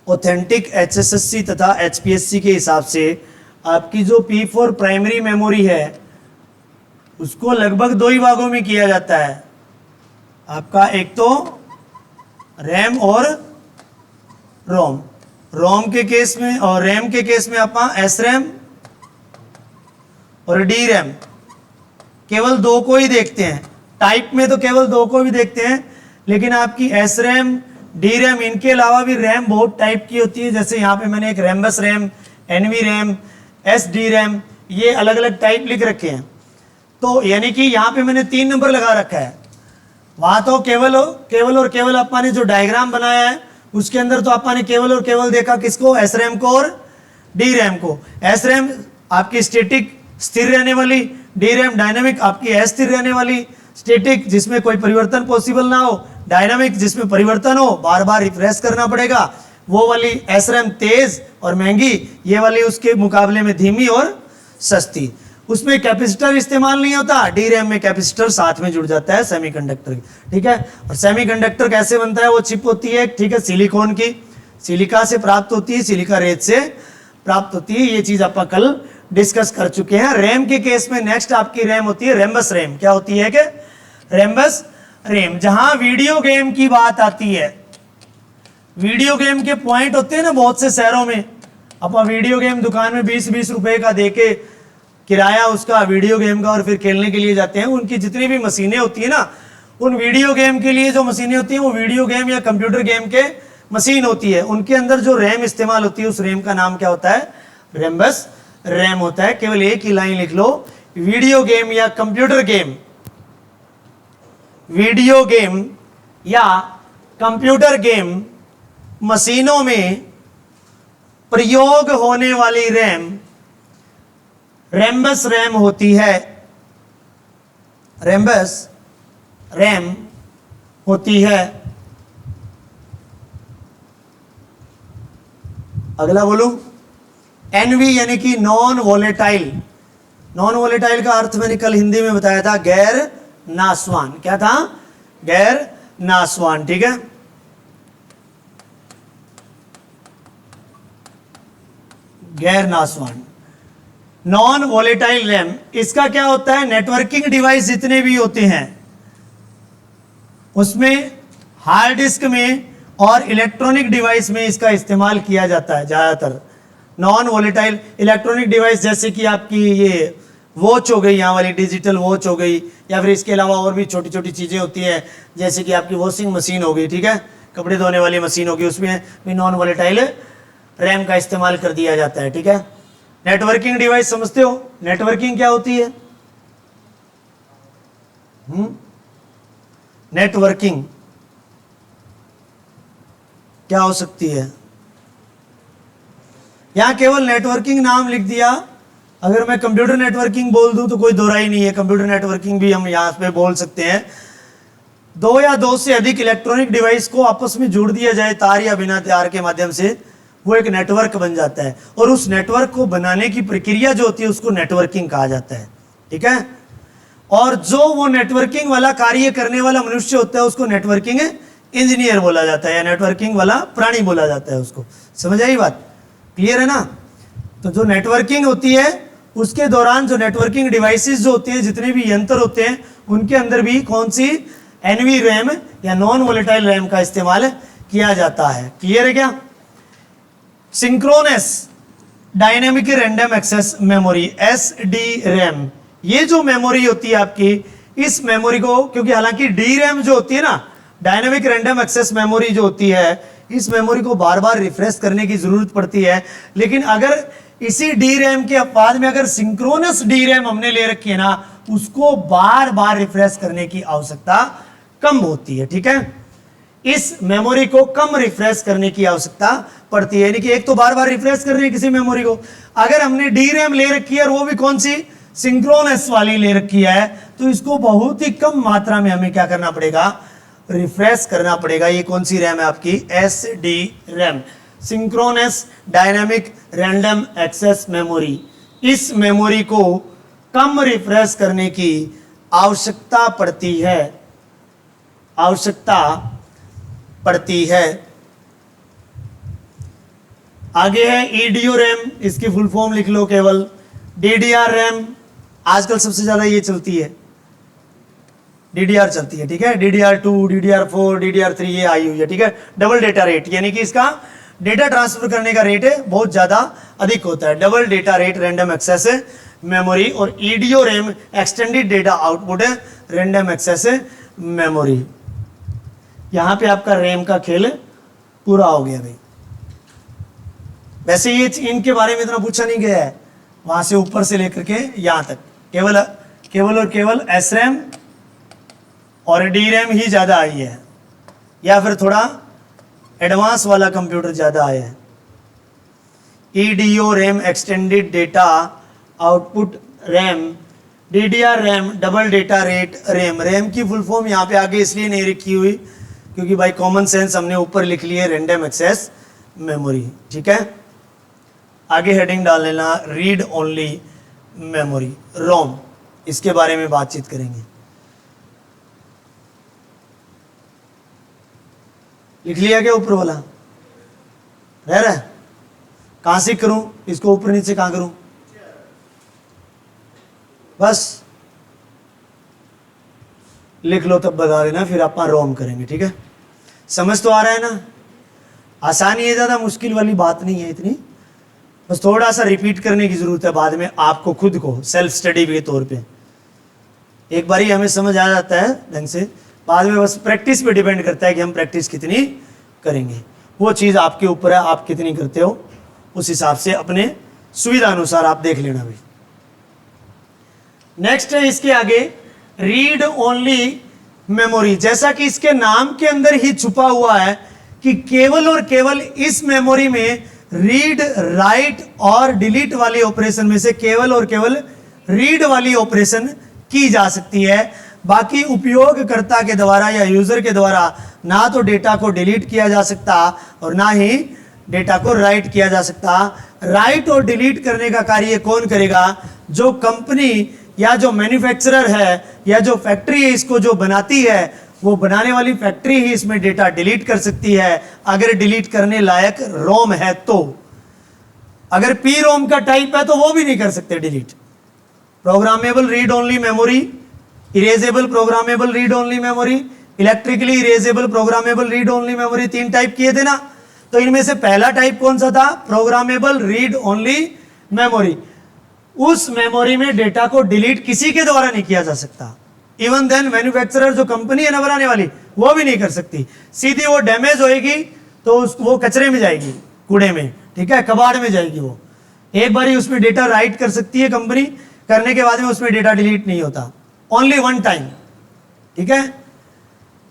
ऑथेंटिक एचएसएससी तथा एचपीएससी के हिसाब से आपकी जो P4 प्राइमरी मेमोरी है उसको लगभग दो ही भागों में किया जाता है। आपका एक तो रैम और रोम। रोम के केस में और रैम के केस में आप एस रैम और डी रैम केवल दो को ही देखते हैं। टाइप में तो केवल दो को भी देखते हैं, लेकिन आपकी एस रैम डी रैम इनके अलावा भी रैम बहुत टाइप की होती है। जैसे यहाँ पे मैंने एक Rambus RAM, NV RAM, S D RAM, ये अलग अलग टाइप लिख रखे हैं। तो यानी कि यहाँ पे मैंने 3 नंबर लगा रखा है। वहां तो केवल और केवल अपा ने जो डायग्राम बनाया है उसके अंदर तो अपा ने केवल और केवल देखा किसको, एस रैम को और डी रैम को। एस रैम आपकी स्टैटिक स्थिर रहने वाली, डी रैम डायनामिक आपकी अस्थिर रहने वाली। स्टैटिक जिसमें कोई परिवर्तन पॉसिबल ना हो, डायनामिक जिसमें परिवर्तन हो, बार बार रिफ्रेश करना पड़ेगा, वो वाली एस रैम तेज और महंगी, ये वाली उसके मुकाबले में धीमी और सस्ती। उसमें कैपेसिटर इस्तेमाल नहीं होता, डी रैम में कैपेसिटर साथ में जुड़ जाता है सेमीकंडक्टर, ठीक है। और सेमीकंडक्टर कैसे बनता है, वो चिप होती है, ठीक है, सिलिकॉन की, सिलिका से प्राप्त होती है, सिलिका रेत से प्राप्त होती है। ये चीज अपन कल डिस्कस कर चुके हैं। रैम के केस में नेक्स्ट आपकी रैम होती है रैम्बस रैम। क्या होती है कि रैम्बस रैम, जहां वीडियो गेम की बात आती है, वीडियो गेम के पॉइंट होते हैं ना बहुत से शहरों में, अपन वीडियो गेम दुकान में 20-20 रुपए का देके किराया उसका वीडियो गेम का और फिर खेलने के लिए जाते हैं। उनकी जितनी भी मशीनें होती है ना, उन वीडियो गेम के लिए जो मशीनें होती हैं वो वीडियो गेम या कंप्यूटर गेम के मशीन होती है। उनके अंदर जो रैम इस्तेमाल होती है उस रैम का नाम क्या होता है? रैम्बस रैम होता है। केवल एक ही लाइन लिख लो, वीडियो गेम या कंप्यूटर गेम, वीडियो गेम या कंप्यूटर गेम मशीनों में प्रयोग होने वाली रैम रैम्बस रैम होती है। रैम्बस रैम होती है। अगला बोलूं, एनवी यानी कि नॉन वोलेटाइल। नॉन वोलेटाइल का अर्थ मैंने कल हिंदी में बताया था, गैर नाशवान। क्या था? गैर नाशवान। ठीक है, गैर नाशवान, नॉन वोलेटाइल रैम। इसका क्या होता है? नेटवर्किंग डिवाइस जितने भी होते हैं उसमें, हार्ड डिस्क में और इलेक्ट्रॉनिक डिवाइस में इसका इस्तेमाल किया जाता है ज़्यादातर। नॉन वोलेटाइल इलेक्ट्रॉनिक डिवाइस जैसे कि आपकी ये वॉच हो गई, यहाँ वाली डिजिटल वॉच हो गई, या फिर इसके अलावा और भी छोटी छोटी चीज़ें होती हैं जैसे कि आपकी वॉशिंग मशीन हो गई, ठीक है, कपड़े धोने वाली मशीन होगी, उसमें भी नॉन वोलेटाइल रैम का इस्तेमाल कर दिया जाता है। ठीक है, नेटवर्किंग डिवाइस समझते हो? नेटवर्किंग क्या होती है? नेटवर्किंग क्या हो सकती है? यहां केवल नेटवर्किंग नाम लिख दिया। अगर मैं कंप्यूटर नेटवर्किंग बोल दूं तो कोई दोहराई नहीं है, कंप्यूटर नेटवर्किंग भी हम यहां पे बोल सकते हैं। दो या दो से अधिक इलेक्ट्रॉनिक डिवाइस को आपस में जोड़ दिया जाए तार या बिना तार के माध्यम से, वो एक नेटवर्क बन जाता है। और उस नेटवर्क को बनाने की प्रक्रिया जो होती है उसको नेटवर्किंग कहा जाता है। ठीक है, और जो वो नेटवर्किंग वाला कार्य करने वाला मनुष्य होता है उसको नेटवर्किंग इंजीनियर बोला जाता है, या नेटवर्किंग वाला प्राणी बोला जाता है उसको। समझ आई बात? क्लियर है ना? तो जो नेटवर्किंग होती है उसके दौरान जो नेटवर्किंग डिवाइसेस जो होते हैं, जितने भी यंत्र होते हैं, उनके अंदर भी कौन सी एनवी रैम या नॉन वोलेटाइल रैम का इस्तेमाल किया जाता है। क्लियर है क्या? Synchronous dynamic random access memory, SD RAM, ये जो मेमोरी होती है आपकी, इस मेमोरी को, क्योंकि हालांकि डी रैम जो होती है ना, डायनेमिक रैंडम एक्सेस मेमोरी जो होती है, इस मेमोरी को बार बार रिफ्रेश करने की जरूरत पड़ती है। लेकिन अगर इसी डी रैम के बाद में अगर सिंक्रोनस डी रैम हमने ले रखी है ना, उसको बार बार रिफ्रेश करने की आवश्यकता कम होती है। ठीक है, इस मेमोरी को कम रिफ्रेश करने की आवश्यकता पड़ती है। यानी कि एक तो बार बार रिफ्रेश कर रहे हैं किसी मेमोरी को, अगर हमने डी रैम ले रखी है और वो भी कौन सी? सिंक्रोनस वाली ले रखी है, तो इसको बहुत ही कम मात्रा में हमें क्या करना पड़ेगा? रिफ्रेश करना पड़ेगा। ये कौन सी रैम है आपकी? S D RAM, synchronous dynamic random access memory. इस मेमोरी को कम रिफ्रेश करने की आवश्यकता पड़ती है, आवश्यकता पड़ती है। आगे है ईडीओ रैम, इसकी फुल फॉर्म लिख लो केवल। डीडीआर रैम आजकल सबसे ज्यादा ये चलती है, डीडीआर चलती है। ठीक है, DDR2, DDR4, DDR3 ये आई हुई है। ठीक है, डबल डेटा रेट, यानी कि इसका डेटा ट्रांसफर करने का रेट बहुत ज्यादा अधिक होता है। Double data rate random access memory, और EDO RAM extended data output random access memory. यहां पे आपका रैम का खेल पूरा हो गया भाई। वैसे ये इनके बारे में इतना पूछा नहीं गया है, वहां से ऊपर से लेकर के यहां तक केवल केवल और केवल एस रैम और डी रैम ही ज्यादा आई है, या फिर थोड़ा एडवांस वाला कंप्यूटर ज्यादा आया है। EDO RAM extended data output RAM, DDR RAM double data rate RAM. RAM की फुल फॉर्म यहाँ पे आगे इसलिए नहीं रखी हुई क्योंकि भाई कॉमन सेंस हमने ऊपर लिख ली है रैंडम एक्सेस मेमोरी। ठीक है, आगे हेडिंग डाल लेना रीड ओनली मेमोरी, रोम, इसके बारे में बातचीत करेंगे। लिख लिया क्या ऊपर वाला? रह रहा है? कहां से करूं, इसको ऊपर नीचे कहां करूं, बस लिख लो तब बता देना, फिर आप रोम करेंगे। ठीक है, समझ तो आ रहा है ना, आसानी है, ज्यादा मुश्किल वाली बात नहीं है इतनी, बस थोड़ा सा रिपीट करने की जरूरत है बाद में आपको खुद को सेल्फ स्टडी के तौर पे। एक बार ही हमें समझ आ जाता है ढंग से, बाद में बस प्रैक्टिस पे डिपेंड करता है कि हम प्रैक्टिस कितनी करेंगे। वो चीज़ आपके ऊपर है, आप कितनी करते हो, उस हिसाब से अपने सुविधा अनुसार आप देख लेना भाई। नेक्स्ट है इसके आगे रीड ओनली मेमोरी। जैसा कि इसके नाम के अंदर ही छुपा हुआ है कि केवल और केवल इस मेमोरी में रीड, राइट और डिलीट वाली ऑपरेशन में से केवल और केवल रीड वाली ऑपरेशन की जा सकती है। बाकी उपयोगकर्ता के द्वारा या यूजर के द्वारा ना तो डेटा को डिलीट किया जा सकता और ना ही डेटा को राइट किया जा सकता। राइट और डिलीट करने का कार्य कौन करेगा, जो कंपनी या जो मैन्युफैक्चरर है या जो फैक्ट्री है इसको जो बनाती है, वो बनाने वाली फैक्ट्री ही इसमें डेटा डिलीट कर सकती है, अगर डिलीट करने लायक रोम है तो। अगर पी रोम का टाइप है तो वो भी नहीं कर सकते delete. Programmable read only memory, erasable programmable read only memory, electrically erasable programmable read only memory, 3 type किए थे ना। तो इनमें से पहला टाइप कौन सा था, प्रोग्रामेबल रीड ओनली मेमोरी। उस मेमोरी में डेटा को डिलीट किसी के द्वारा नहीं किया जा सकता। इवन देन मैन्युफैक्चरर जो कंपनी है ना बनाने वाली, वो भी नहीं कर सकती। सीधी वो डैमेज होएगी तो वो कचरे में जाएगी, कूड़े में, ठीक है, कबाड़ में जाएगी। वो एक बार ही उसमें डेटा राइट कर सकती है कंपनी, करने के बाद में उसमें डेटा डिलीट नहीं होता, ओनली वन टाइम। ठीक है,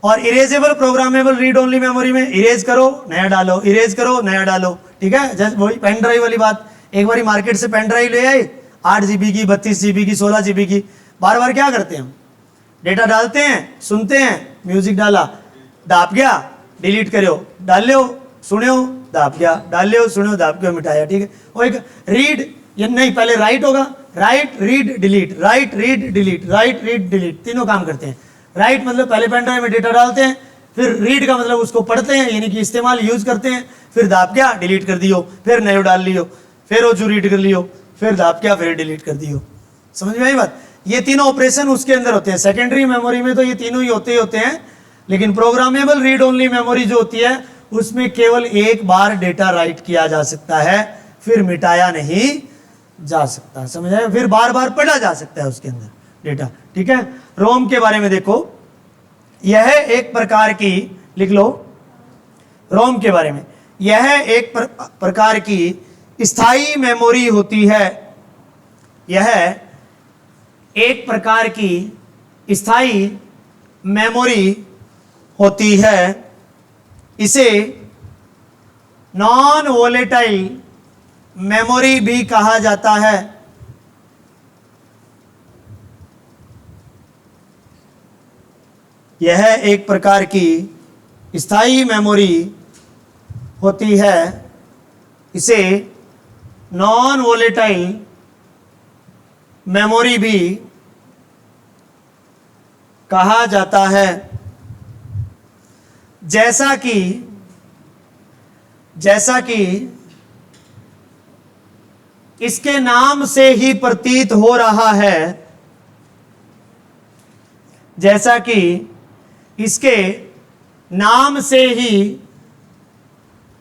और erasable programmable read only memory में इरेज करो नया डालो, इरेज करो नया डालो। ठीक है, जैसे वही पेन ड्राइव वाली बात, एक बार मार्केट से पेन ड्राइव ले आए 8 GB की, 32 GB की, 16 GB की, बार बार क्या करते हैं हम, डेटा डालते हैं, सुनते हैं, म्यूजिक डाला, दाप गया, डिलीट करो, डाल लो, सुनो, दाप गया, डाल लो, सुनो, दाप गया, मिटाया। ठीक है, और एक रीड, ये नहीं, पहले राइट होगा, right read delete, right read delete, right read delete, तीनों काम करते हैं। राइट मतलब पहले पेन ड्राइव में डेटा डालते हैं, फिर रीड का मतलब उसको पढ़ते हैं, यानी कि इस्तेमाल यूज करते हैं, फिर दाप गया, डिलीट कर दियो, फिर नयो डाल लियो, फिर वो जो रीड कर लियो, फिर दाप गया, फिर डिलीट कर दियो। समझ में आई बात, ये तीनों ऑपरेशन उसके अंदर होते हैं। सेकेंडरी मेमोरी में तो ये तीनों ही होते हैं, लेकिन प्रोग्रामेबल रीड ओनली मेमोरी जो होती है उसमें केवल एक बार डेटा राइट किया जा सकता है, फिर मिटाया नहीं जा सकता। समझ आए, फिर बार बार पढ़ा जा सकता है उसके अंदर डेटा। ठीक है, रोम के बारे में देखो, यह एक प्रकार की, लिख लो रोम के बारे में, यह एक प्रकार की स्थायी मेमोरी होती है। यह एक प्रकार की स्थायी मेमोरी होती है। इसे नॉन वोलेटाइल मेमोरी भी कहा जाता है। यह एक प्रकार की स्थायी मेमोरी होती है। इसे नॉन वोलेटाइल मेमोरी भी कहा जाता है। जैसा कि इसके नाम से ही प्रतीत हो रहा है, जैसा कि इसके नाम से ही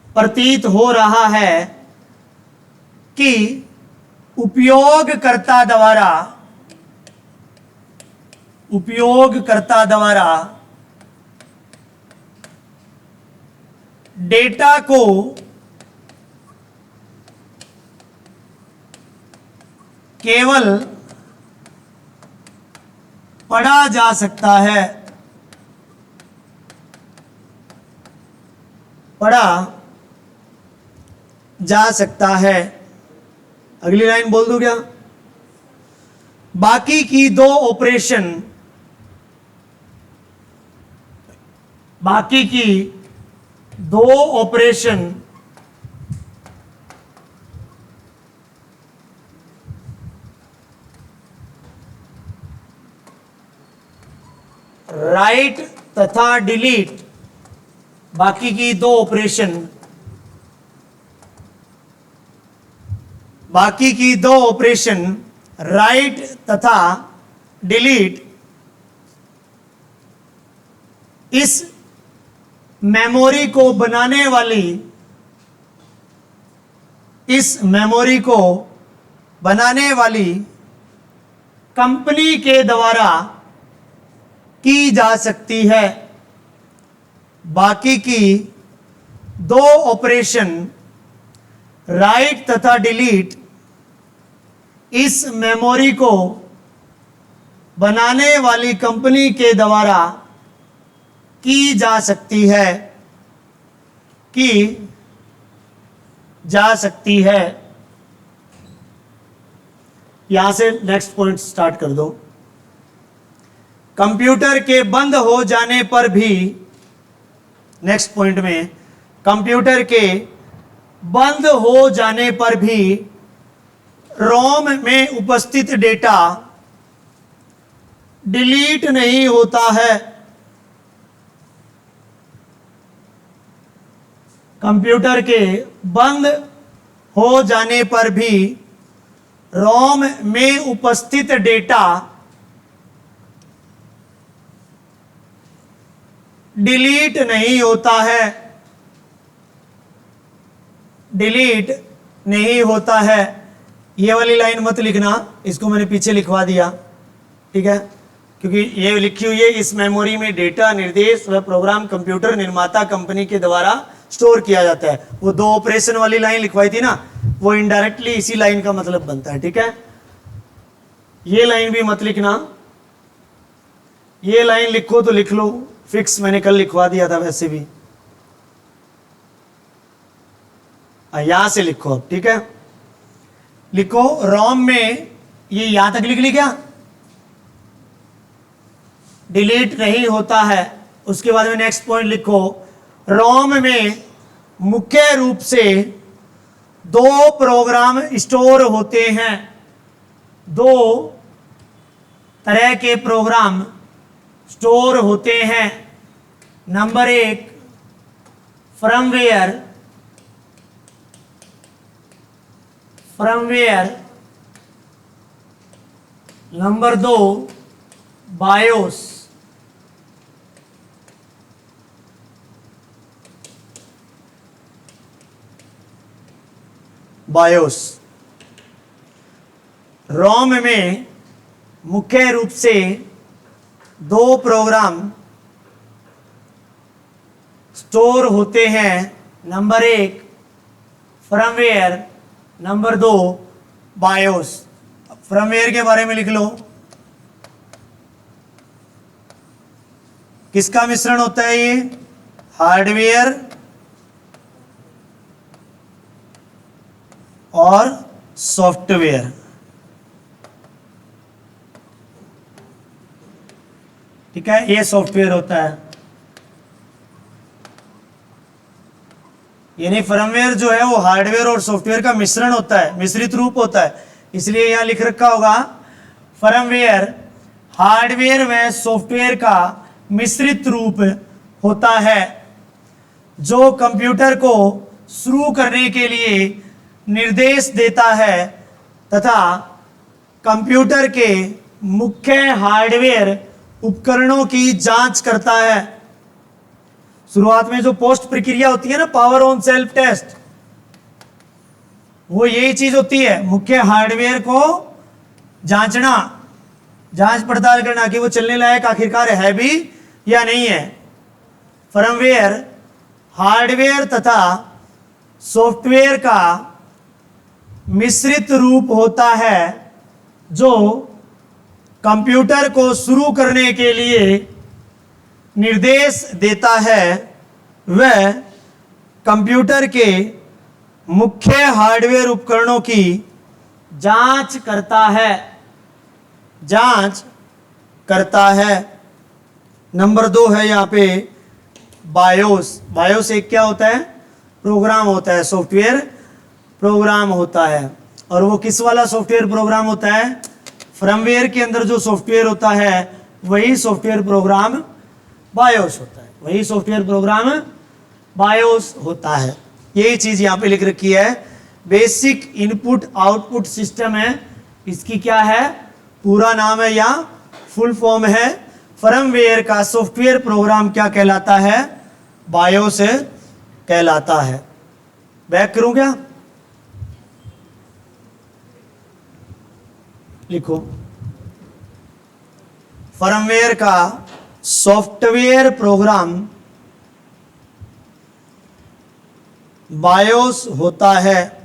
प्रतीत हो रहा है कि उपयोगकर्ता द्वारा डेटा को केवल पढ़ा जा सकता है, पढ़ा जा सकता है। अगली लाइन बोल दूं क्या, बाकी की दो ऑपरेशन, बाकी की दो ऑपरेशन राइट तथा डिलीट, बाकी की दो ऑपरेशन बाकी की दो ऑपरेशन राइट तथा डिलीट इस मेमोरी को बनाने वाली कंपनी के द्वारा की जा सकती है। बाकी की दो ऑपरेशन राइट तथा डिलीट इस मेमोरी को बनाने वाली कंपनी के द्वारा की जा सकती है। यहां से नेक्स्ट पॉइंट स्टार्ट कर दो। कंप्यूटर के बंद हो जाने पर भी, नेक्स्ट पॉइंट में, कंप्यूटर के बंद हो जाने पर भी रोम में उपस्थित डेटा डिलीट नहीं होता है। कंप्यूटर के बंद हो जाने पर भी रोम में उपस्थित डेटा डिलीट नहीं होता है। डिलीट नहीं होता है। ये वाली लाइन मत लिखना, इसको मैंने पीछे लिखवा दिया, ठीक है, क्योंकि ये लिखी हुई है इस मेमोरी में डेटा, निर्देश व प्रोग्राम कंप्यूटर निर्माता कंपनी के द्वारा स्टोर किया जाता है। वो दो ऑपरेशन वाली लाइन लिखवाई थी ना, वो इनडायरेक्टली इसी लाइन का मतलब बनता है, ठीक है। ये लाइन भी मत लिखना, ये लाइन लिखो तो लिख लो फिक्स, मैंने कल लिखवा दिया था वैसे भी। यहां से लिखो अब, ठीक है। लिखो रोम में, ये यहां तक लिख ली क्या, डिलीट नहीं होता है। उसके बाद में नेक्स्ट पॉइंट लिखो, रोम में मुख्य रूप से दो प्रोग्राम स्टोर होते हैं। दो तरह के प्रोग्राम स्टोर होते हैं। नंबर एक फर्मवेयर, नंबर दो बायोस। रोम में मुख्य रूप से दो प्रोग्राम स्टोर होते हैं। नंबर एक फर्मवेयर, नंबर दो बायोस। फर्मवेयर के बारे में लिख लो, किसका मिश्रण होता है ये, हार्डवेयर और सॉफ्टवेयर। ठीक है, ये सॉफ्टवेयर होता है। यानी फर्मवेयर जो है वो हार्डवेयर और सॉफ्टवेयर का मिश्रण होता है, मिश्रित रूप होता है। इसलिए यहां लिख रखा होगा फर्मवेयर हार्डवेयर व सॉफ्टवेयर का मिश्रित रूप होता है, जो कंप्यूटर को शुरू करने के लिए निर्देश देता है तथा कंप्यूटर के मुख्य हार्डवेयर उपकरणों की जांच करता है। शुरुआत में जो पोस्ट प्रक्रिया होती है ना, पावर ऑन सेल्फ टेस्ट, वो यही चीज होती है, मुख्य हार्डवेयर को जांचना, जांच पड़ताल करना कि वो चलने लायक आखिरकार है भी या नहीं है। फर्मवेयर हार्डवेयर तथा सॉफ्टवेयर का मिश्रित रूप होता है, जो कंप्यूटर को शुरू करने के लिए निर्देश देता है व कंप्यूटर के मुख्य हार्डवेयर उपकरणों की जांच करता है। नंबर दो है यहाँ पे बायोस। बायोस एक क्या होता है, प्रोग्राम होता है, सॉफ्टवेयर प्रोग्राम होता है। और वो किस वाला सॉफ्टवेयर प्रोग्राम होता है, फर्मवेयर के अंदर जो सॉफ्टवेयर होता है वही सॉफ्टवेयर प्रोग्राम बायोस होता है, वही सॉफ्टवेयर प्रोग्राम बायोस होता है। यही चीज यहाँ पे लिख रखी है बेसिक इनपुट आउटपुट सिस्टम है, इसकी क्या है पूरा नाम है या फुल फॉर्म है। फर्मवेयर का सॉफ्टवेयर प्रोग्राम क्या कहलाता है, बायोस कहलाता है। बैक करूं क्या, लिखो फर्मवेयर का सॉफ्टवेयर प्रोग्राम बायोस होता है।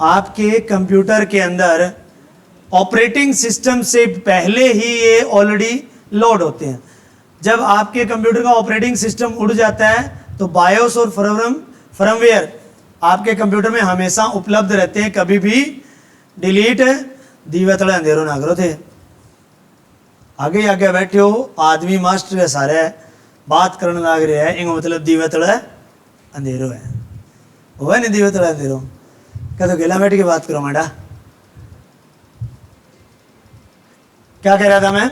आपके कंप्यूटर के अंदर ऑपरेटिंग सिस्टम से पहले ही ये ऑलरेडी लोड होते हैं। जब आपके कंप्यूटर का ऑपरेटिंग सिस्टम उड़ जाता है तो बायोस और फर्मवेयर आपके कंप्यूटर में हमेशा उपलब्ध रहते हैं, कभी भी डिलीट दीवे तले अंधेरों ना करो थे। आगे आगे बैठे हो आदमी मास्टर है सारे बात करने लग रहे हैं, इंगो मतलब दीवे तले अंधेरो है, वो नहीं दीवे तले अंधेरो क्या, तो गेला बैठ के बात करो मैडा। क्या कह रहा था मैं,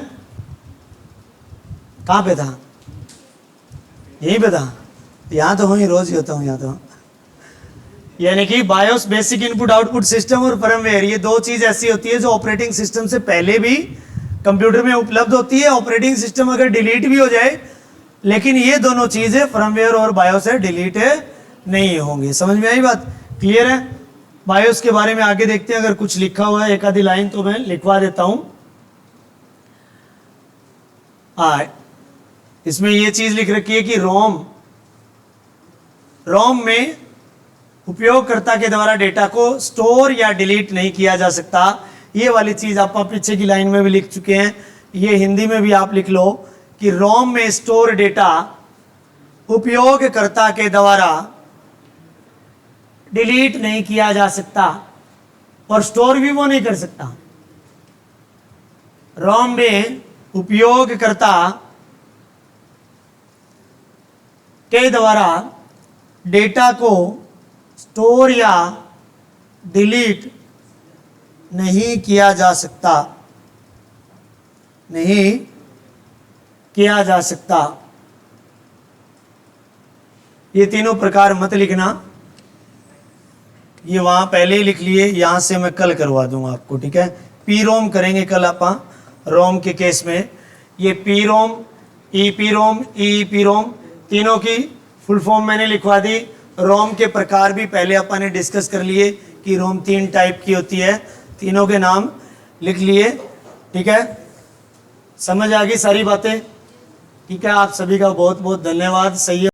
कहाँ पे था, यहीं पे था, यहाँ तो हूँ ही, रोज ही होता हूँ यहाँ तो। यानी कि BIOS basic input output system और फर्मवेयर, ये दो चीज ऐसी होती है जो ऑपरेटिंग सिस्टम से पहले भी कंप्यूटर में उपलब्ध होती है। ऑपरेटिंग सिस्टम अगर डिलीट भी हो जाए, लेकिन ये दोनों चीजें फर्मवेयर और बायोस है डिलीट नहीं होंगी। समझ में आई बात, क्लियर है। बायोस के बारे में आगे देखते हैं, अगर कुछ लिखा हुआ है एक आधी लाइन तो मैं लिखवा देता हूं। इसमें ये चीज लिख रखी है कि रोम में उपयोगकर्ता के द्वारा डेटा को स्टोर या डिलीट नहीं किया जा सकता। ये वाली चीज आप पीछे की लाइन में भी लिख चुके हैं, ये हिंदी में भी आप लिख लो कि रोम में स्टोर डेटा उपयोगकर्ता के द्वारा डिलीट नहीं किया जा सकता और स्टोर भी वो नहीं कर सकता। रोम में उपयोगकर्ता के द्वारा डेटा को स्टोर या डिलीट नहीं किया जा सकता, नहीं किया जा सकता। ये तीनों प्रकार मत लिखना, ये वहां पहले ही लिख लिए, यहां से मैं कल करवा दूंगा आपको, ठीक है। पी रोम करेंगे कल आप रोम के केस में। ये P ROM, E P ROM, E P ROM तीनों की फुल फॉर्म मैंने लिखवा दी। रोम के प्रकार भी पहले अपन ने डिस्कस कर लिए कि रोम 3 टाइप की होती है, तीनों के नाम लिख लिए, ठीक है। समझ आ गई सारी बातें, ठीक है। आप सभी का बहुत बहुत धन्यवाद। सही है।